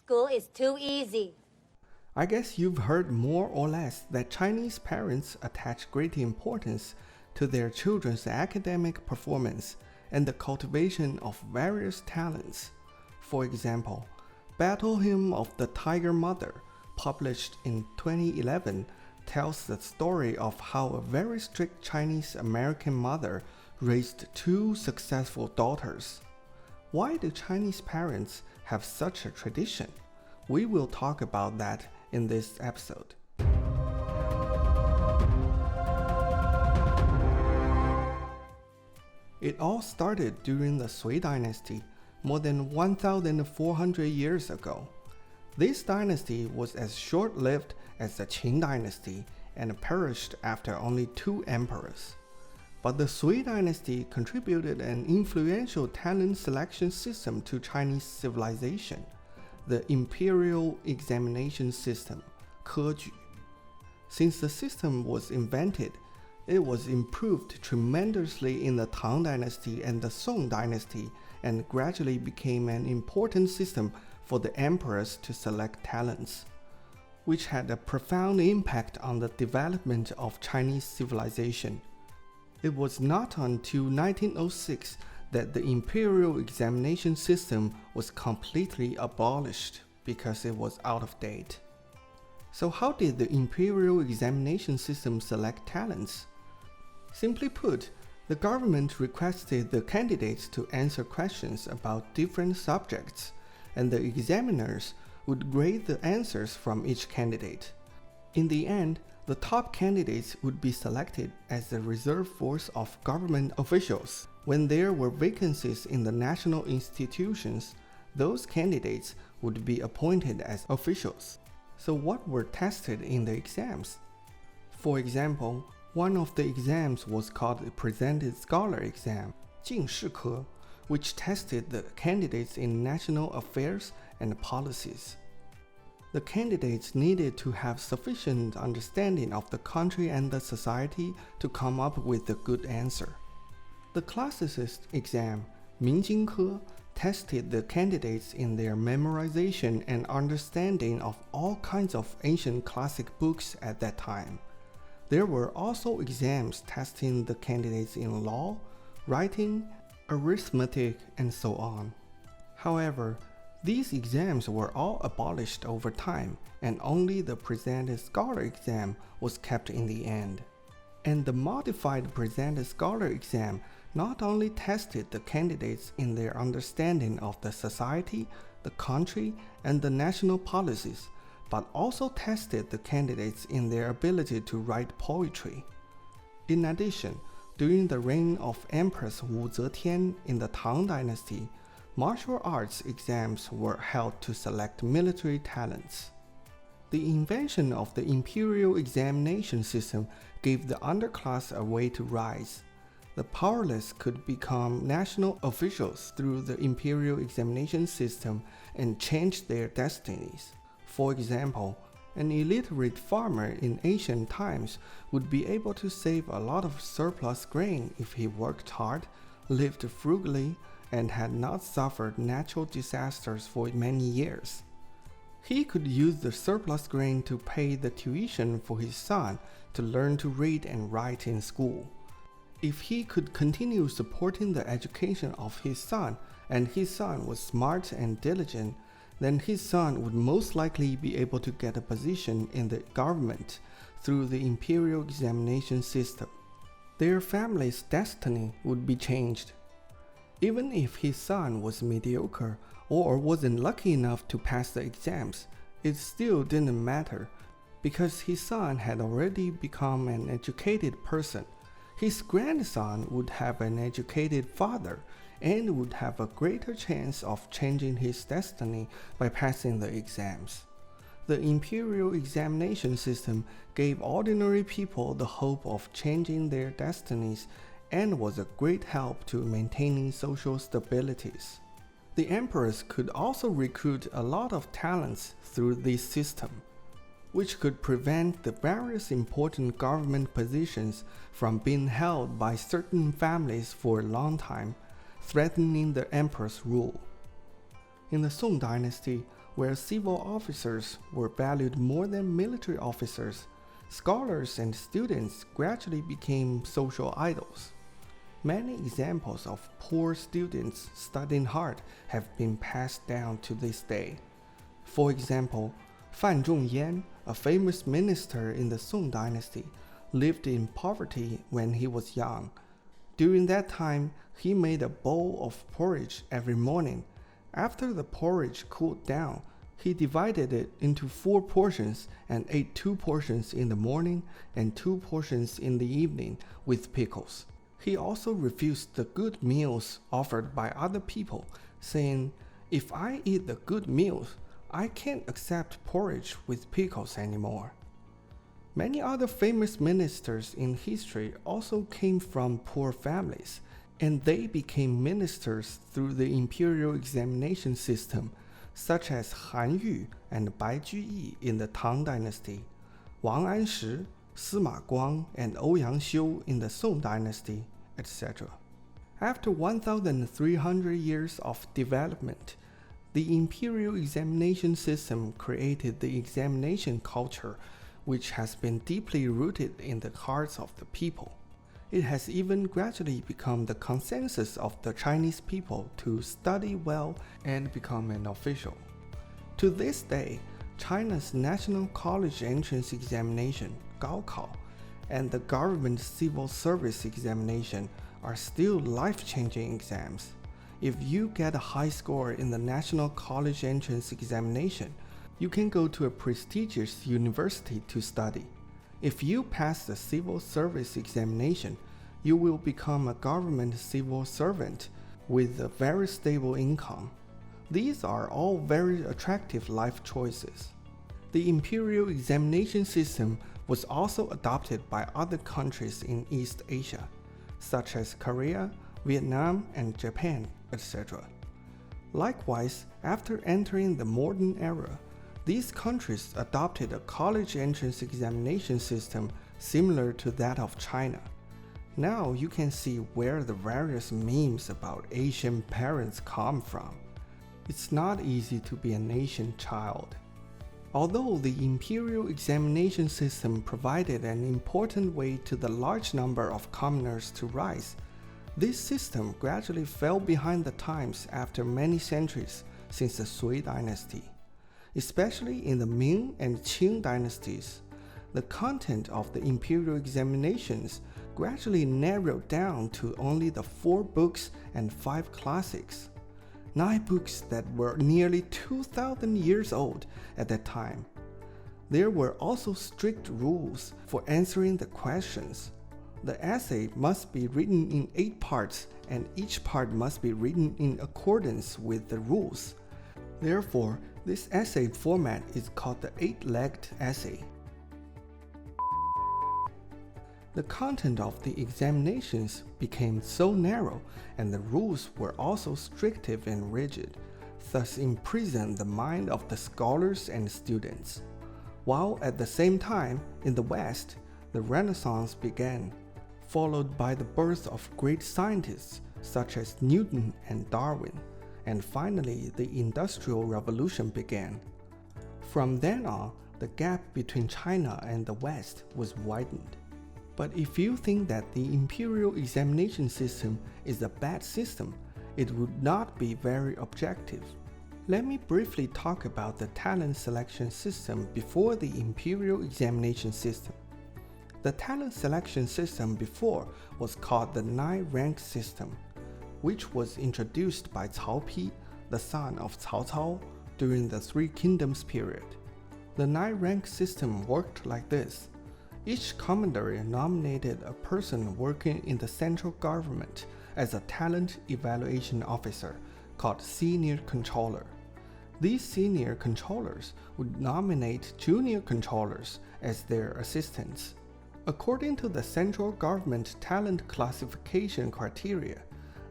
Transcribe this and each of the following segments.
School is too easy. I guess you've heard more or less that Chinese parents attach great importance to their children's academic performance and the cultivation of various talents. For example, Battle Hymn of the Tiger Mother, published in 2011, tells the story of how a very strict Chinese American mother raised two successful daughters. Why do Chinese parents have such a tradition? We will talk about that in this episode. It all started during the Sui dynasty, more than 1,400 years ago. This dynasty was as short-lived as the Qing dynasty and perished after only 2 emperors. But the Sui dynasty contributed an influential talent selection system to Chinese civilization, the Imperial Examination System, 科举. Since the system was invented, it was improved tremendously in the Tang Dynasty and the Song Dynasty and gradually became an important system for the emperors to select talents, which had a profound impact on the development of Chinese civilization. It was not until 1906 that the Imperial Examination System was completely abolished because it was out of date. So how did the Imperial Examination System select talents? Simply put, the government requested the candidates to answer questions about different subjects, and the examiners would grade the answers from each candidate. In the end, the top candidates would be selected as the reserve force of government officials. When there were vacancies in the national institutions, those candidates would be appointed as officials. So what were tested in the exams? For example, one of the exams was called the Presented Scholar Exam, 进士科, which tested the candidates in national affairs and policies. The candidates needed to have sufficient understanding of the country and the society to come up with a good answer. The classicist exam, 明经科, tested the candidates in their memorization and understanding of all kinds of ancient classic books at that time. There were also exams testing the candidates in law, writing, arithmetic, and so on. However, these exams were all abolished over time, and only the Presented Scholar Exam was kept in the end. And the modified Presented Scholar Exam not only tested the candidates in their understanding of the society, the country, and the national policies, but also tested the candidates in their ability to write poetry. In addition, during the reign of Empress Wu Zetian in the Tang Dynasty, martial arts exams were held to select military talents. The invention of the Imperial Examination System gave the underclass a way to rise. The powerless could become national officials through the Imperial Examination System and change their destinies. For example, an illiterate farmer in ancient times would be able to save a lot of surplus grain if he worked hard, lived frugally, and had not suffered natural disasters for many years. He could use the surplus grain to pay the tuition for his son to learn to read and write in school. If he could continue supporting the education of his son, and his son was smart and diligent, then his son would most likely be able to get a position in the government through the Imperial Examination System. Their family's destiny would be changed. Even if his son was mediocre or wasn't lucky enough to pass the exams, it still didn't matter, because his son had already become an educated person. His grandson would have an educated father and would have a greater chance of changing his destiny by passing the exams. The Imperial Examination System gave ordinary people the hope of changing their destinies and was a great help to maintaining social stabilities. The emperors could also recruit a lot of talents through this system, which could prevent the various important government positions from being held by certain families for a long time, threatening the emperor's rule. In the Song Dynasty, where civil officers were valued more than military officers, scholars and students gradually became social idols. Many examples of poor students studying hard have been passed down to this day. For example, Fan Zhongyan, a famous minister in the Song Dynasty, lived in poverty when he was young. During that time, he made a bowl of porridge every morning. After the porridge cooled down, he divided it into 4 portions and ate 2 portions in the morning and 2 portions in the evening with pickles. He also refused the good meals offered by other people, saying, "If I eat the good meals, I can't accept porridge with pickles anymore." Many other famous ministers in history also came from poor families, and they became ministers through the Imperial Examination System, such as Han Yu and Bai Juyi in the Tang Dynasty, Wang Anshi, Sima Guang, and Ouyang Xiu in the Song Dynasty, etc. After 1,300 years of development, the Imperial Examination System created the examination culture, which has been deeply rooted in the hearts of the people. It has even gradually become the consensus of the Chinese people to study well and become an official. To this day, China's National College Entrance Examination, Gaokao, and the Government Civil Service Examination are still life-changing exams. If you get a high score in the National College Entrance Examination, you can go to a prestigious university to study. If you pass the Civil Service Examination, you will become a government civil servant with a very stable income. These are all very attractive life choices. The Imperial Examination System was also adopted by other countries in East Asia, such as Korea, Vietnam, and Japan, etc. Likewise, after entering the modern era, these countries adopted a college entrance examination system similar to that of China. Now you can see where the various memes about Asian parents come from. It's not easy to be an Asian child. Although the Imperial Examination System provided an important way to the large number of commoners to rise, this system gradually fell behind the times after many centuries since the Sui dynasty. Especially in the Ming and Qing dynasties, the content of the imperial examinations gradually narrowed down to only the 4 books and 5 classics. 9 books that were nearly 2,000 years old at that time. There were also strict rules for answering the questions. The essay must be written in 8 parts, and each part must be written in accordance with the rules. Therefore, this essay format is called the 8-legged essay. The content of the examinations became so narrow, and the rules were also restrictive and rigid, thus imprisoned the mind of the scholars and students. While at the same time, in the West, the Renaissance began, followed by the birth of great scientists such as Newton and Darwin, and finally the Industrial Revolution began. From then on, the gap between China and the West was widened. But if you think that the Imperial Examination System is a bad system, it would not be very objective. Let me briefly talk about the talent selection system before the Imperial Examination System. The talent selection system before was called the 9-rank system, which was introduced by Cao Pi, the son of Cao Cao, during the Three Kingdoms period. The 9-rank system worked like this. Each commandery nominated a person working in the central government as a talent evaluation officer called senior controller. These senior controllers would nominate junior controllers as their assistants. According to the central government talent classification criteria,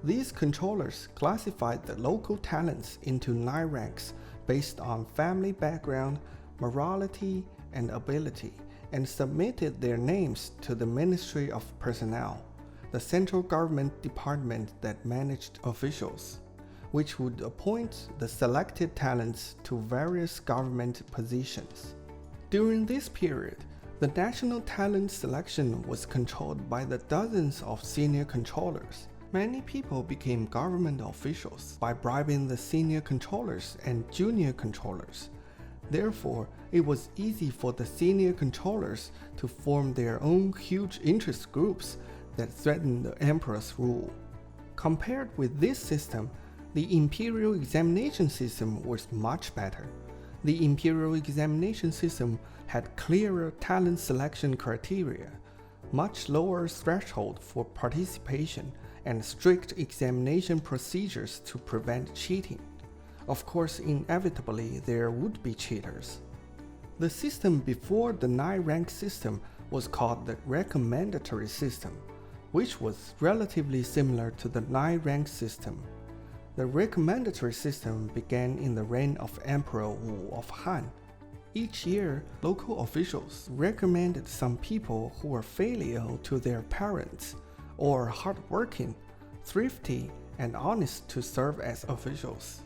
these controllers classified the local talents into 9 ranks based on family background, morality, and ability, and submitted their names to the Ministry of Personnel, the central government department that managed officials. which would appoint the selected talents to various government positions. During this period, the national talent selection was controlled by the dozens of senior controllers. Many people became government officials by bribing the senior controllers and junior controllers. Therefore, it was easy for the senior controllers to form their own huge interest groups that threatened the emperor's rule. Compared with this system, the Imperial Examination System was much better. The Imperial Examination System had clearer talent selection criteria, much lower threshold for participation, and strict examination procedures to prevent cheating. Of course, inevitably, there would be cheaters. The system before the 9-rank system was called the Recommendatory System, which was relatively similar to the 9-rank system. The Recommendatory System began in the reign of Emperor Wu of Han. Each year, local officials recommended some people who were filial to their parents, or hardworking, thrifty, and honest to serve as officials.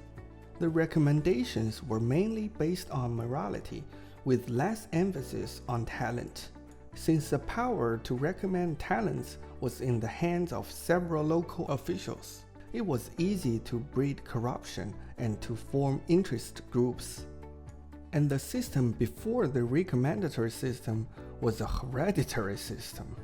The recommendations were mainly based on morality, with less emphasis on talent. Since the power to recommend talents was in the hands of several local officials, it was easy to breed corruption and to form interest groups. And the system before the recommendatory system was a hereditary system.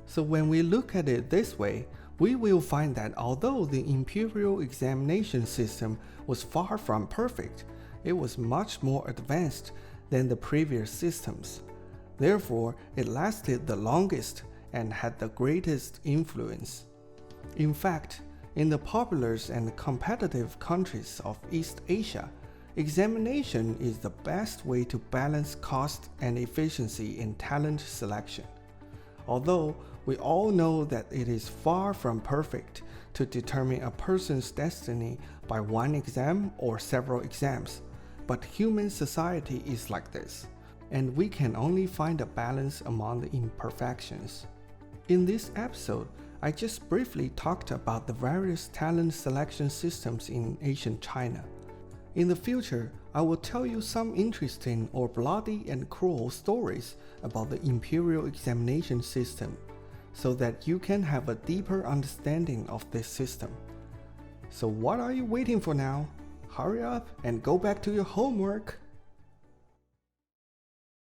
So when we look at it this way, we will find that although the Imperial Examination System was far from perfect, it was much more advanced than the previous systems. Therefore, it lasted the longest and had the greatest influence. In fact, in the populous and competitive countries of East Asia, examination is the best way to balance cost and efficiency in talent selection. Although we all know that it is far from perfect to determine a person's destiny by one exam or several exams, but human society is like this, and we can only find a balance among the imperfections. In this episode, I just briefly talked about the various talent selection systems in ancient China. In the future, I will tell you some interesting or bloody and cruel stories about the Imperial Examination System, so that you can have a deeper understanding of this system. So what are you waiting for now? Hurry up and go back to your homework!